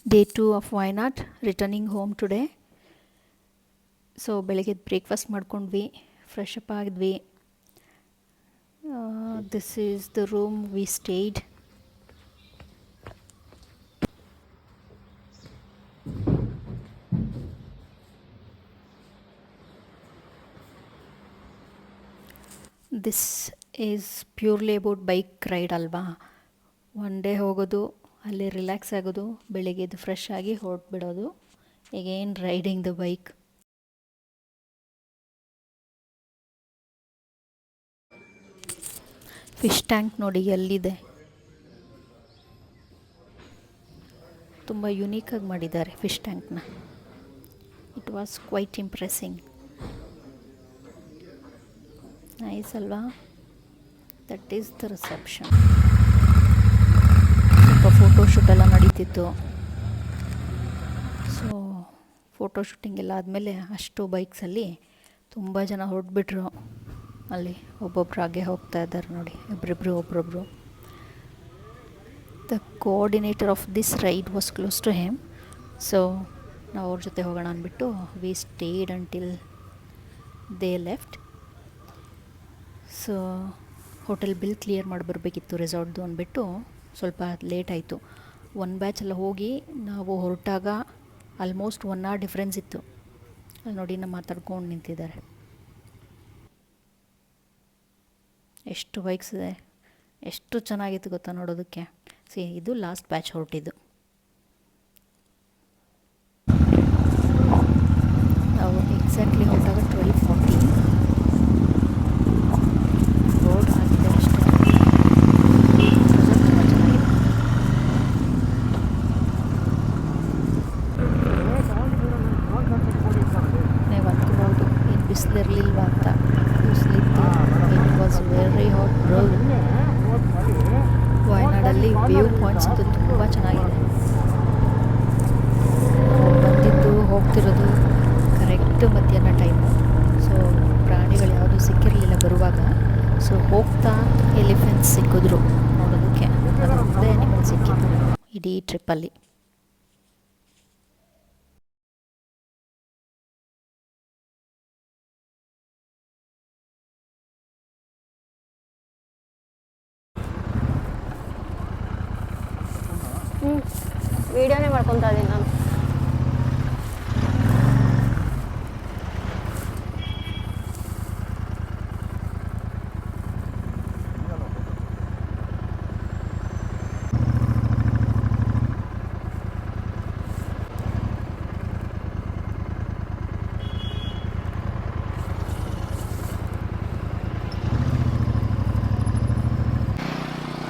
Day 2 of Wayanad, returning home today. So ಬೆಳಗ್ಗೆ breakfast ಮಾಡ್ಕೊಂಡ್ವಿ, fresh up ಆಗಿದ್ವಿ. This is the room we stayed. This is purely about bike ride ಅಲ್ವಾ. One day ಹೋಗೋದು, ಅಲ್ಲಿ relax ಆಗೋದು, ಬೆಳಿಗ್ಗೆ ಎದ್ದು ಫ್ರೆಶ್ ಆಗಿ ಹೊರಟ್ಬಿಡೋದು, again riding the bike. Fish tank ನೋಡಿ ಎಲ್ಲಿದೆ, ತುಂಬ ಯುನೀಕಾಗಿ ಮಾಡಿದ್ದಾರೆ ಫಿಶ್ ಟ್ಯಾಂಕ್ನ. It was quite impressing. Nice ಅಲ್ವಾ? That is the reception. ಸ್ವಲ್ಪ ಫೋಟೋಶೂಟ್ ಎಲ್ಲ ನಡೀತಿತ್ತು. ಸೊ ಫೋಟೋ ಶೂಟಿಂಗ್ ಎಲ್ಲ ಆದಮೇಲೆ ಅಷ್ಟು ಬೈಕ್ಸಲ್ಲಿ ತುಂಬ ಜನ ಹೊರಟ್ಬಿಟ್ರು. ಅಲ್ಲಿ ಒಬ್ಬೊಬ್ರು ಹಾಗೆ ಹೋಗ್ತಾ ಇದ್ದಾರೆ ನೋಡಿ, ಒಬ್ಬೊಬ್ರು. The coordinator of this ride was close to him. So ನಾವು ಅವ್ರ ಜೊತೆ ಹೋಗೋಣ ಅಂದ್ಬಿಟ್ಟು we stayed until they left. So hotel bill clear ಮಾಡಿ ಬರಬೇಕಿತ್ತು ರೆಸಾರ್ಟ್ದು ಅಂದ್ಬಿಟ್ಟು ಸ್ವಲ್ಪ ಲೇಟ್ ಆಯಿತು. ಒನ್ ಬ್ಯಾಚ್ ಎಲ್ಲ ಹೋಗಿ ನಾವು ಹೊರಟಾಗ ಆಲ್ಮೋಸ್ಟ್ 1 hour ಡಿಫ್ರೆನ್ಸ್ ಇತ್ತು. ಅಲ್ಲಿ ನೋಡಿ ನಮ್ಮ ಮಾತಾಡ್ಕೊಂಡು ನಿಂತಿದ್ದಾರೆ. ಎಷ್ಟು ಬೈಕ್ಸ್ ಇದೆ, ಎಷ್ಟು ಚೆನ್ನಾಗಿತ್ತು ಗೊತ್ತಾ ನೋಡೋದಕ್ಕೆ. ಇದು ಲಾಸ್ಟ್ ಬ್ಯಾಚ್ ಹೊರಟಿದ್ದು. ನಾವು ಎಕ್ಸಾಕ್ಟ್ಲಿ ಹೊರಟಾಗ 12:40 ರೋಡ್ ಆಗಿದೆ ಅಷ್ಟೇ. ತುಂಬ ಚೆನ್ನಾಗಿದೆ. ನೀವು ಅಂದ್ಕೋಬೋದು ಏನು ಬಿಸಿಲಿರಲಿಲ್ವಾ ಅಂತ. ಬಿಸಿಲಿತ್ತು. It was very hot road. ವಾಯನಾಡಲ್ಲಿ ವ್ಯೂ ಪಾಯಿಂಟ್ಸ್ ಇದು ತುಂಬ ಚೆನ್ನಾಗಿದೆ. ಬಂದಿದ್ದು ಹೋಗ್ತಿರೋದು ಕರೆಕ್ಟ್ ಮಧ್ಯಾಹ್ನ ಟೈಮು. ಸೊ ಪ್ರಾಣಿಗಳು ಯಾವುದೂ ಸಿಕ್ಕಿರಲಿಲ್ಲ ಬರುವಾಗ. ಸೊ ಹೋಗ್ತಾ ಎಲಿಫೆಂಟ್ಸ್ ಸಿಕ್ಕಿದ್ರು ನೋಡೋದಕ್ಕೆ. ಅದೊಂದೇ ನಿಮಗೆ ಸಿಕ್ಕಿತ್ತು ಇಡೀ ಟ್ರಿಪ್ಪಲ್ಲಿ. ವಿಡಿಯೋನೇ ಮಾಡ್ಕೊತಾ ಇದ್ದೀನಿ ನಾನು.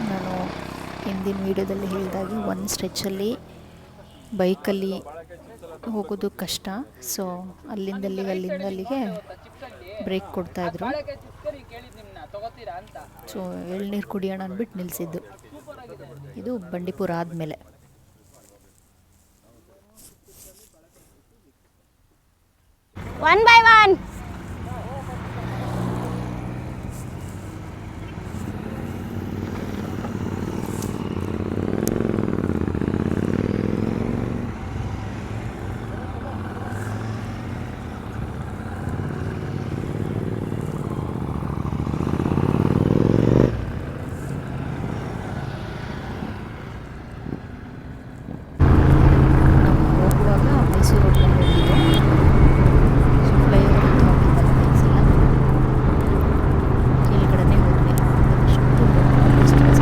ನಾನು ಹಿಂದಿನ ವೀಡಿಯೋದಲ್ಲಿ ಹೇಳಿದಾಗೆ ಒಂದು ಸ್ಟ್ರೆಚ್ಚಲ್ಲಿ ಬೈಕಲ್ಲಿ ಹೋಗೋದು ಕಷ್ಟ. ಸೊ ಅಲ್ಲಿಂದಲ್ಲಿಗೆ ಬ್ರೇಕ್ ಕೊಡ್ತಾಯಿದ್ರು. ಸೊ ಎಳ್ನೀರು ಕುಡಿಯೋಣ ಅಂದ್ಬಿಟ್ಟು ನಿಲ್ಲಿಸಿದ್ದು. ಇದು ಬಂಡೀಪುರ ಆದಮೇಲೆ. One by one. ಹೋಗುವಾಗ ಮೈಸೂರು ರೋಡ್ನಲ್ಲಿ ಹೋಗಿದ್ದು. ಸೊ ಫ್ಲೈಓವರ್ ಅಂತ ಹೋಗಿದ್ದಲ್ಲ ಬೈಕ್ಸ್ ಎಲ್ಲ, ಕೆಳಗಡೆನೇ ಹೋದ್ವಿ. ಅಷ್ಟು ಡಿಸ್ಟೆನ್ಸ್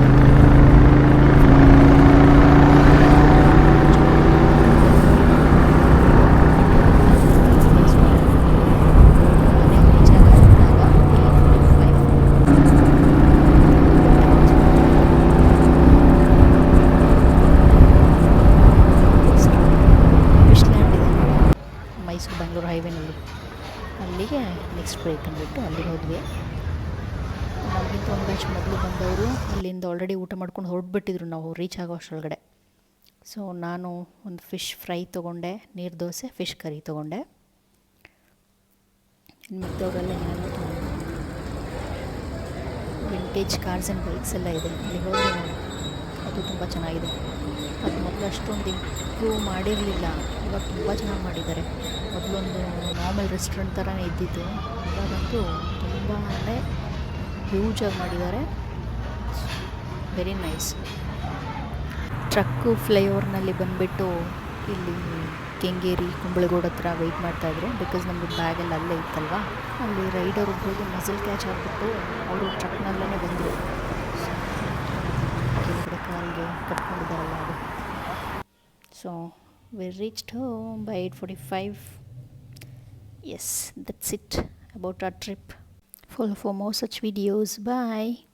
ಮೈಸೂರು ಬೆಂಗಳೂರು ಹೈವೇನಲ್ಲಿ. ಅಲ್ಲಿಗೆ ನೆಕ್ಸ್ಟ್ ಬ್ರೇಕ್ ಅಂದ್ಬಿಟ್ಟು ಅಲ್ಲಿಗೆ ಹೋದ್ವಿ. ನಮಗಿಂತ ಒಂದು ಬ್ಯಾಚ್ ಮೊದಲು ಬಂದವರು ಅಲ್ಲಿಂದ ಆಲ್ರೆಡಿ ಊಟ ಮಾಡ್ಕೊಂಡು ಹೊರಟ್ಬಿಟ್ಟಿದ್ರು ನಾವು ರೀಚ್ ಆಗೋ ಅಷ್ಟರೊಳಗಡೆ. ಸೊ ನಾನು ಒಂದು ಫಿಶ್ ಫ್ರೈ ತೊಗೊಂಡೆ, ನೀರು ದೋಸೆ, ಫಿಶ್ ಕರಿ ತೊಗೊಂಡೆ. ಮಿಕ್ದವರೆಲ್ಲ ಏನೇನೋ ತೊಗೊಂಡು. ವಿಂಟೇಜ್ ಕಾರ್ಸ್ ಆ್ಯಂಡ್ ಬೈಕ್ಸ್ ಎಲ್ಲ ಇದೆ. ಅಲ್ಲಿ ಹೋದರೆ ಅದು ತುಂಬ ಚೆನ್ನಾಗಿದೆ. ಅದು ಮೊದಲು ಅಷ್ಟೊಂದು ಇಂಪ್ರೂವ್ ಮಾಡಿರಲಿಲ್ಲ, ಇವಾಗ ತುಂಬ ಚೆನ್ನಾಗಿ ಮಾಡಿದ್ದಾರೆ. ಮೊದಲೊಂದು ನಾರ್ಮಲ್ ರೆಸ್ಟೋರೆಂಟ್ ಥರನೇ ಇದ್ದಿದ್ದು, ಇವಾಗಂತೂ ತುಂಬಾ ಹ್ಯೂಜಾಗಿ ಮಾಡಿದ್ದಾರೆ. Very nice. ಟ್ರಕ್ಕು ಫ್ಲೈಓವರ್ನಲ್ಲಿ ಬಂದುಬಿಟ್ಟು ಇಲ್ಲಿ ಕೆಂಗೇರಿ ಕುಂಬಳಗೋಡು ಹತ್ರ ವೆಯ್ಟ್ ಮಾಡ್ತಾಯಿದ್ರು. ಬಿಕಾಸ್ ನಮ್ಮದು ಬ್ಯಾಗೆಲ್ಲ ಅಲ್ಲೇ ಇತ್ತಲ್ವ. ಅಲ್ಲಿ ರೈಡರ್ ಒಬ್ಬರಿಗೆ ಮಸಲ್ ಕ್ಯಾಚ್ ಆಗಿಬಿಟ್ಟು ಅವರು ಟ್ರಕ್ನಲ್ಲೇ ಬಂದರು. ಕೆಳಗಡೆ ಕಾಲಿಗೆ ಕಟ್ಕೊಂಡಿದ್ದಾರಲ್ಲ ಅದು. So we reached home by 8:45. Yes, that's it about our trip. Follow for more such videos. Bye.